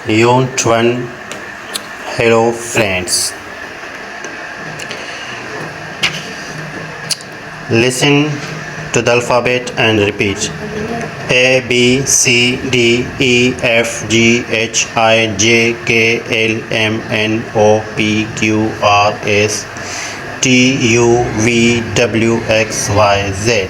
Unit 1. Hello friends. Listen to the alphabet and repeat. A, B, C, D, E, F, G, H, I, J, K, L, M, N, O, P, Q, R, S, T, U, V, W, X, Y, Z.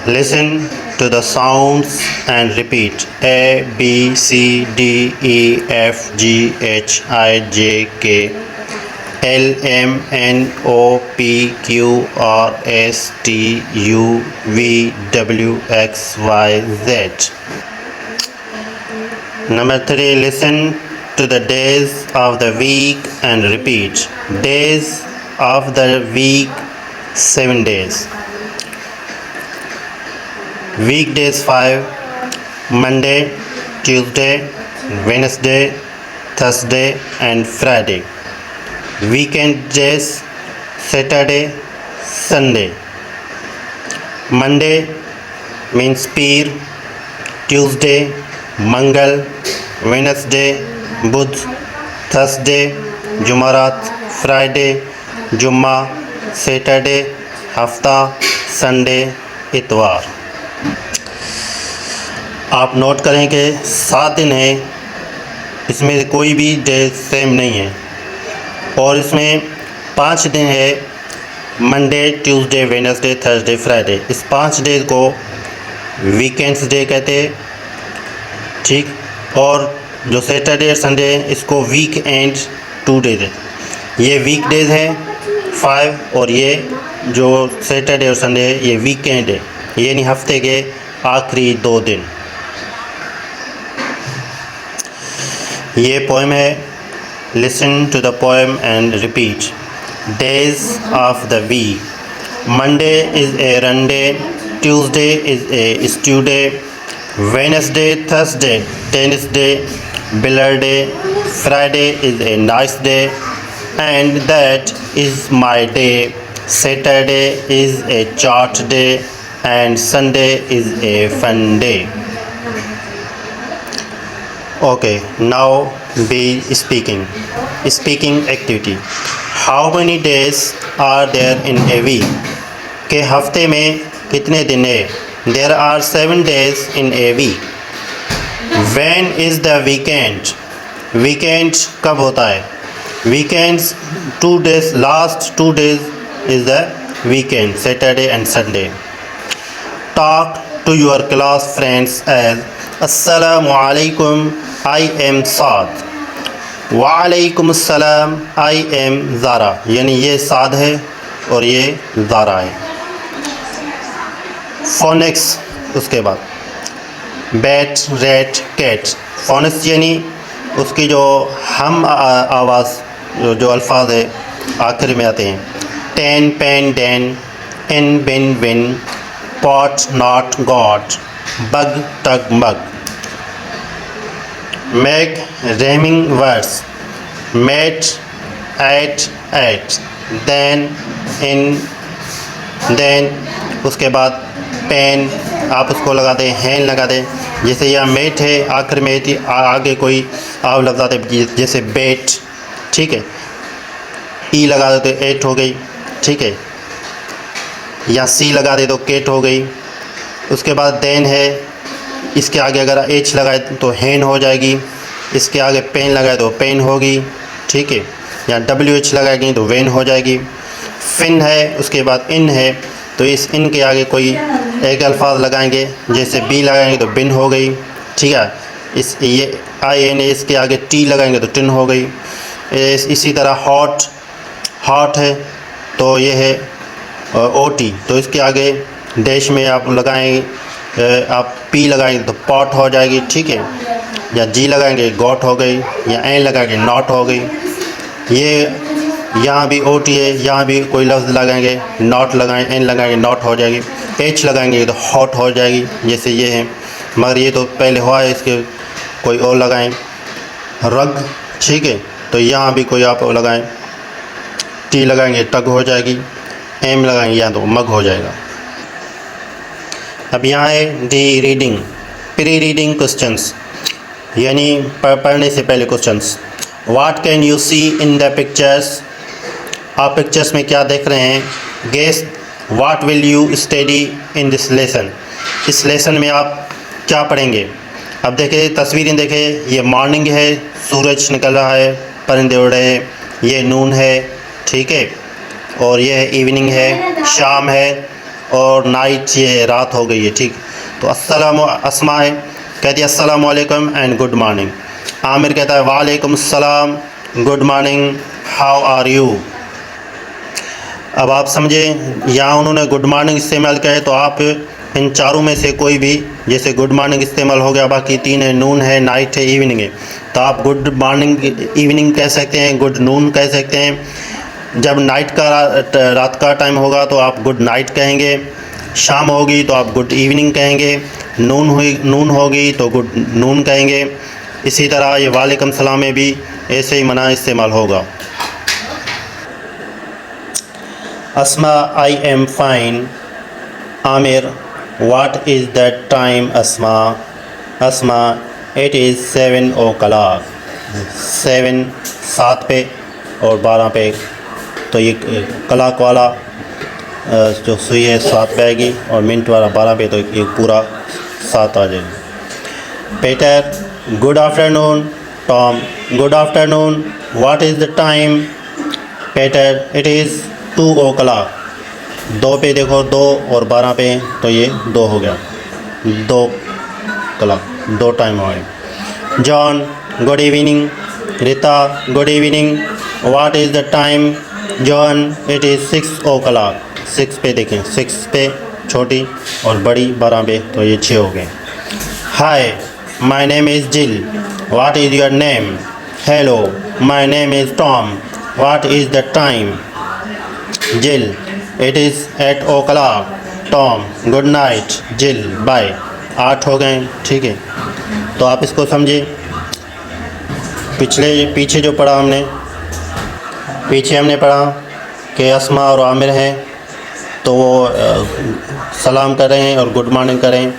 Listen to the sounds and repeat. A, B, C, D, E, F, G, H, I, J, K, L, M, N, O, P, Q, R, S, T, U, V, W, X, Y, Z. Number 3. Listen to the days of the week and repeat. Days of the week, 7 days. Weekdays 5. Monday, Tuesday, Wednesday, Thursday and Friday. Weekend days, Saturday, Sunday. Monday means Peer, Tuesday, Mangal, Wednesday, Budh, Thursday, Jumarat, Friday, Jumma, Saturday, Hafta, Sunday, इतवार. आप note करें कि 7 दिन है, इसमें से कोई भी डे सेम नहीं है और इसमें 5 दिन है, Monday, Tuesday, Wednesday, Thursday, Friday. इस 5 डेज को वीकेंड्स डे कहते हैं, ठीक. और जो सैटरडे और संडे है इसको वीक एंड 2 डेज है. ये वीक डेज है 5 और ये जो सैटरडे और संडे है ये वीकेंड है, यानी हफ्ते के आखिरी 2 दिन. ये पोएम है. Listen to the poem and repeat. Days of the week. Monday is a run day, Tuesday is a stew day, Wednesday Thursday tennis day, biller day, Friday is a nice day and that is my day, Saturday is a chart day and Sunday is a fun day. Okay, now be speaking. Speaking activity. How many days are there in a week? के हफ्ते में कितने दिन है? There are 7 days in a week. When is the weekend? Weekend कब होता है? Weekends 2 days. Last 2 days is the weekend, Saturday and Sunday. Talk to your class friends as Assalamu alaikum, I am Saad. Wa alaikum assalam, I am Zara. यानी ये साद है और ये ज़ारा है. Phoenix उसके बाद बैट, रैट, कैट. फोनिक्स यानी उसकी जो हम आवाज़ जो अल्फाज है आखिर में आते हैं. Ten, pen, den, in, bin, win, pot, not, got, bug, tug, mug. Make rhyming words. Met, at, then, in, then. उसके बाद पेन आप उसको लगा दें, हैन लगा दें. जैसे यह मेट है आखिर में थी, आगे कोई आप लफ्ज़ आते जैसे बेट, ठीक है. ई लगा दे तो एट हो गई, ठीक है. या सी लगा दे तो केट हो गई. उसके बाद देन है, इसके आगे अगर एच लगाए तो हैन हो जाएगी. इसके आगे पेन लगाए तो पेन होगी, ठीक है. या डब्ल्यू एच लगाएंगे तो वेन हो जाएगी. फिन है, उसके बाद इन है तो इस इन के आगे कोई एक अल्फाज लगाएंगे, जैसे बी लगाएंगे तो बिन हो गई, ठीक है. इस ये आई एन इसके आगे टी लगाएंगे तो टिन हो गई. इसी तरह हॉट, हॉट है तो ये है ओ टी, तो इसके आगे डैश में आप लगाएं, आप पी लगाएंगे तो पॉट हो जाएगी, ठीक है. या जी लगाएंगे गॉट हो गई, या एन लगाएंगे नॉट हो गई. ये यहाँ भी ओ टी है, यहाँ भी कोई लफ्ज़ लगाएंगे नॉट लगाएं, एन लगाएंगे नॉट हो जाएगी. एच लगाएंगे तो हॉट हो जाएगी, जैसे ये है. मगर ये तो पहले हुआ है, इसके कोई और लगाएं. रग, ठीक है, तो यहाँ भी कोई आप लगाएं. टी लगाएंगे टग हो जाएगी, एम लगाएंगे या तो मग हो जाएगा. अब यहाँ है the reading, pre reading questions. यानी पढ़ने से पहले questions. What can you see in the pictures, आप पिक्चर्स में क्या देख रहे हैं। Guess what will you study in this lesson, इस लेसन में आप क्या पढ़ेंगे। अब देखें तस्वीरें देखें, ये मॉर्निंग है, सूरज निकल रहा है, परिंदे उड़ रहे हैं, ये नून है, ठीक है, और ये है इवनिंग है, शाम है, और नाइट ये रात हो गई है, ठीक। तो अस्मा है, कहती है अस्सलाम वालेकुम एंड गुड मॉर्निंग। आमिर कहता है वालेकुम अस्सलाम, good morning, how are you. अब आप समझे, यहाँ उन्होंने गुड मॉर्निंग इस्तेमाल किया है, तो आप इन चारों में से कोई भी, जैसे गुड मॉर्निंग इस्तेमाल हो गया, बाकी तीन है, नून है, नाइट है, इवनिंग है, तो आप गुड मॉर्निंग इवनिंग कह सकते हैं, गुड नून कह सकते हैं। जब नाइट का रात का टाइम होगा तो आप गुड नाइट कहेंगे, शाम होगी तो आप गुड इवनिंग कहेंगे, नून होगी तो गुड नून कहेंगे। इसी तरह ये वालेकुम सलाम में भी ऐसे ही मना इस्तेमाल होगा। Asma I am fine. Aamir what is that time Asma. Asma it is 7 o'clock। 7 7 पे और 12 पे, तो ये क्लॉक वाला जो सुई है 7 पे आएगी और मिनट वाला 12 पे, तो ये पूरा 7 आ जाएगी। Peter good afternoon. Tom good afternoon, what is the time. Peter it is 2 o'clock। 2 पे देखो, 2 और 12 पे, तो ये 2 हो गया, 2 क्लॉक, 2 टाइम हो गए। John good evening. Rita good evening, what is the time. John it is 6 o'clock। 6 पे देखें, 6 पे छोटी और बड़ी 12 पे, तो ये 6 हो गए। Hi my name is Jill, what is your name. Hello my name is Tom, what is the time. Jill it is 8 o'clock। Tom good night. Jill bye. 8 हो गए, ठीक है। तो आप इसको समझे। पीछे जो पढ़ा हमने, पीछे हमने पढ़ा कि अस्मा और आमिर हैं, तो वो सलाम कर रहे हैं और गुड मॉर्निंग करें,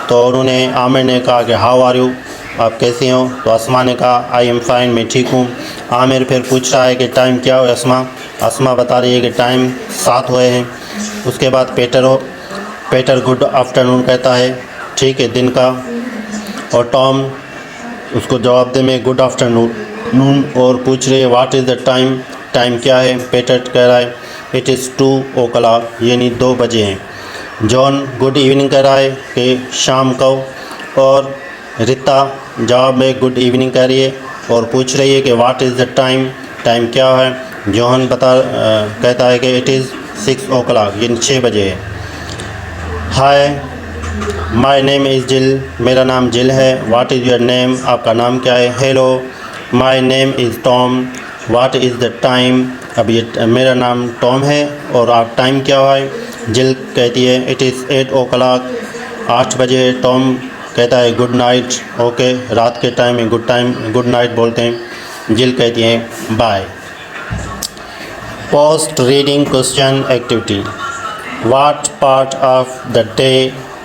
तो उन्होंने, आमिर ने कहा कि हाउ आर यू, आप कैसी हो। तो अस्मा ने कहा आई एम फाइन, मैं ठीक हूँ। आमिर फिर पूछ रहा है कि टाइम क्या हो अस्मा बता रही है कि टाइम 7 हुए हैं। उसके बाद पीटर गुड आफ्टरनून कहता है, ठीक है, दिन का। और टॉम उसको जवाब दे में गुड आफ्टरनून, और पूछ रही है what is the time, time क्या है। पीटर कह रहा है इट इज़ 2 o'clock, यानी 2 बजे हैं। जॉन गुड इवनिंग कह रहा है कि शाम को। और रीता जवाब में गुड इवनिंग कह रही है और पूछ रही है कि what is the time, time क्या है। जॉन कहता है कि इट इज़ 6 o'clock, यानी 6 बजे है। हाय माय नेम इज़ जिल, मेरा नाम जिल है। व्हाट इज़ योर नेम, आपका नाम क्या है। Hello my name is Tom, what is the time. अब ये मेरा नाम टॉम है और आप टाइम क्या है। जिल कहती है इट इज़ 8 o'clock, 8 बजे। टॉम कहता है गुड नाइट, ओके, रात के टाइम में गुड नाइट बोलते हैं। जिल कहती है bye. Post reading question activity, what part of the day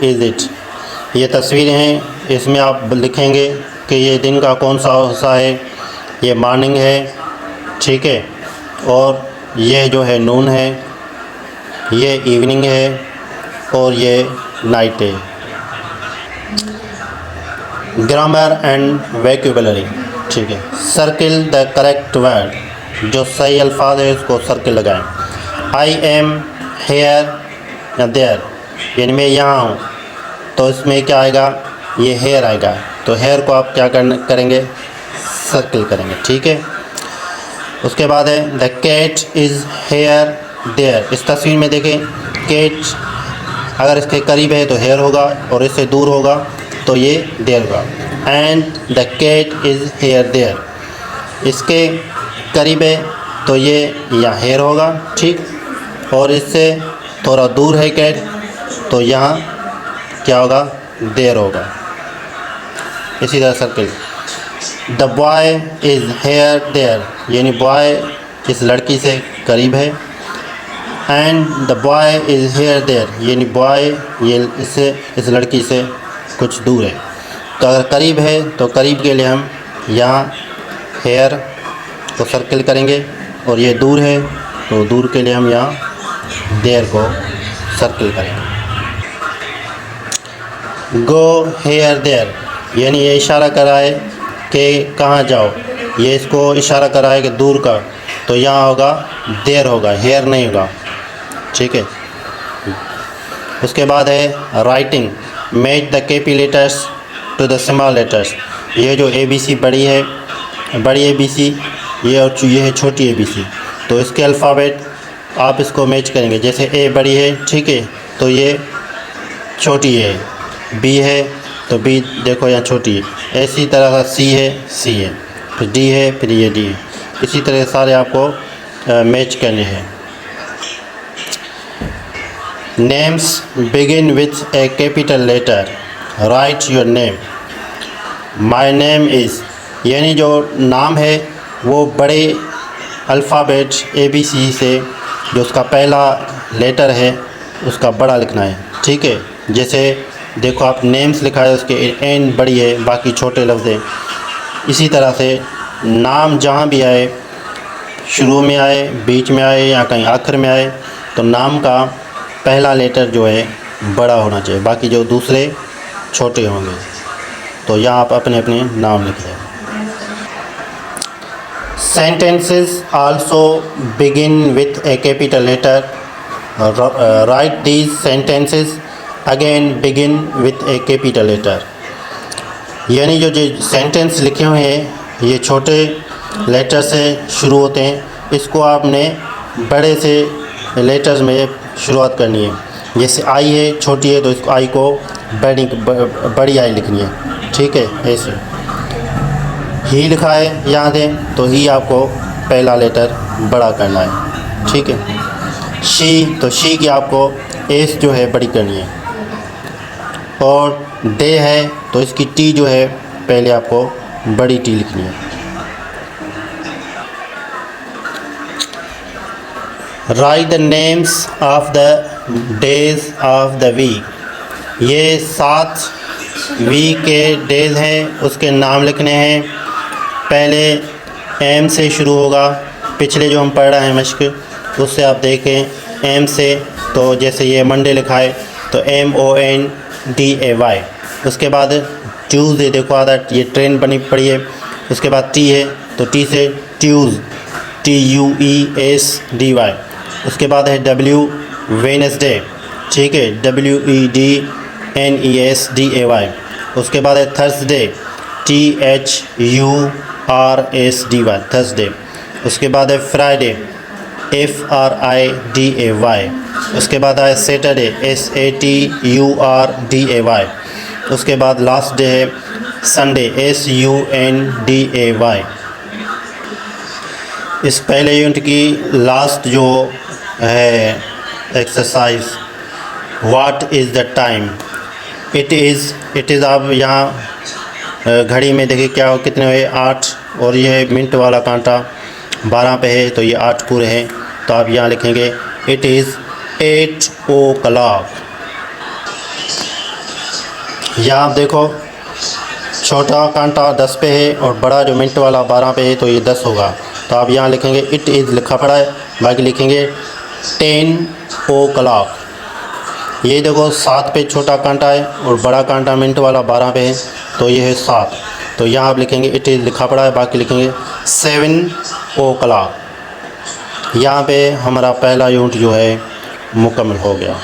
is it. ये तस्वीरें हैं, इसमें आप लिखेंगे कि ये दिन का कौन सा हिस्सा है। ये मॉर्निंग है, ठीक है, और ये जो है नून है, ये इवनिंग है, और ये नाइट है। ग्रामर एंड वोकैबुलरी, ठीक है। सर्किल द करेक्ट वर्ड, जो सही अल्फाज है उसको सर्किल लगाएं। आई एम हेयर या देयर, यानी मैं यहाँ हूँ, तो इसमें क्या आएगा, ये हेयर आएगा, तो हेयर को आप क्या करेंगे, सर्किल करेंगे, ठीक है। उसके बाद है the cat is here there. इस तस्वीर में देखें, कैट अगर इसके करीब है तो हेयर होगा, और इससे दूर होगा तो ये देयर होगा। And the cat is here there, इसके करीब है तो ये यहाँ हेयर होगा, ठीक, और इससे थोड़ा दूर है कैट, तो यहाँ क्या होगा, देयर होगा। इसी तरह circle. The boy is here there, यानी बॉय इस लड़की से करीब है। And the boy is here there, यानी बॉय ये इससे इस लड़की से कुछ दूर है। अगर करीब है तो करीब के लिए हम यहाँ हेयर को सर्किल करेंगे, और ये दूर है तो दूर के लिए हम यहाँ देयर को सर्किल करेंगे। गो हेयर देयर यानी ये इशारा करा है कि कहाँ जाओ, ये इसको इशारा करा है कि दूर का, तो यहाँ होगा देयर होगा, हेयर नहीं होगा, ठीक है। उसके बाद है writing, match the capital letters to the small letters. ये जो ABC बड़ी है, बड़ी ABC ये, और ये है छोटी ABC, तो इसके अल्फ़ाबेट आप इसको मैच करेंगे। जैसे A बड़ी है, ठीक है, तो ये छोटी है, B है तो B देखो यहाँ छोटी है, इसी तरह का C है, फिर D है, फिर ये D है, इसी तरह सारे आपको मैच करने हैं। Names begin with a capital letter, write your name. My name is यानी जो नाम है वो बड़े अल्फ़ाबेट ABC से जो उसका पहला लेटर है उसका बड़ा लिखना है, ठीक है। जैसे देखो आप नेम्स लिखा है, उसके N बड़ी है, बाकी छोटे लफ्ज़ हैं। इसी तरह से नाम जहाँ भी आए, शुरू में आए, बीच में आए या कहीं आखिर में आए, तो नाम का पहला लेटर जो है बड़ा होना चाहिए, बाकी जो दूसरे छोटे होंगे। तो यहाँ आप अपने अपने नाम लिख दें। Sentences also begin with a capital letter, write these sentences again begin with a capital letter. यानी जो सेंटेंस लिखे हुए हैं ये छोटे लेटर से शुरू होते हैं, इसको आपने बड़े से लेटर्स में शुरुआत करनी है। जैसे आई है, छोटी है, तो इसको आई को बड़ी आई लिखनी है, ठीक है। ऐसे ही लिखा है यहाँ से, तो ही आपको पहला लेटर बड़ा करना है, ठीक है। शी, तो शी की आपको एस जो है बड़ी करनी है। और दे है तो इसकी टी जो है पहले आपको बड़ी टी लिखनी है। Write the names of the days of the week. ये 7 वीक के डेज हैं, उसके नाम लिखने हैं। पहले एम से शुरू होगा, पिछले जो हम पढ़ रहे हैं मश्क उससे आप देखें एम से, तो जैसे ये मंडे लिखा है तो MONDAY। उसके बाद ट्यूसडे देखो आधा ये ट्रेन बनी पड़ी है। उसके बाद टी है तो टी से ट्यूज़, TUESDY। उसके बाद है W वेडनेसडे, ठीक है, WEDNESDAY। उसके बाद है थर्सडे, THURSDY थर्सडे। उसके बाद है फ्राइडे, FRIDAY। उसके बाद है सैटरडे, SATURDAY। उसके बाद लास्ट डे है संडे, SUNDAY। इस पहले यूनिट की लास्ट जो है exercise, what is the time. It is आप यहाँ घड़ी में देखिए क्या हो, कितने हुए 8, और यह मिनट वाला कांटा 12 पे है तो ये 8 पूरे हैं, तो आप यहाँ लिखेंगे इट इज़ 8 o'clock। यहाँ आप देखो छोटा कांटा 10 पे है और बड़ा जो मिनट वाला 12 पे है, तो ये 10 होगा, तो आप यहाँ लिखेंगे इट इज़ लिखा पड़ा है, बाकी लिखेंगे 10 o'clock। ये देखो 7 पे छोटा कांटा है और बड़ा कांटा मिनट वाला 12 पे है, तो ये है 7, तो यहाँ आप लिखेंगे इट इज़ लिखा पड़ा है, बाकी लिखेंगे 7 o'clock। यहाँ पे हमारा पहला यूनिट जो है मुकम्मल हो गया।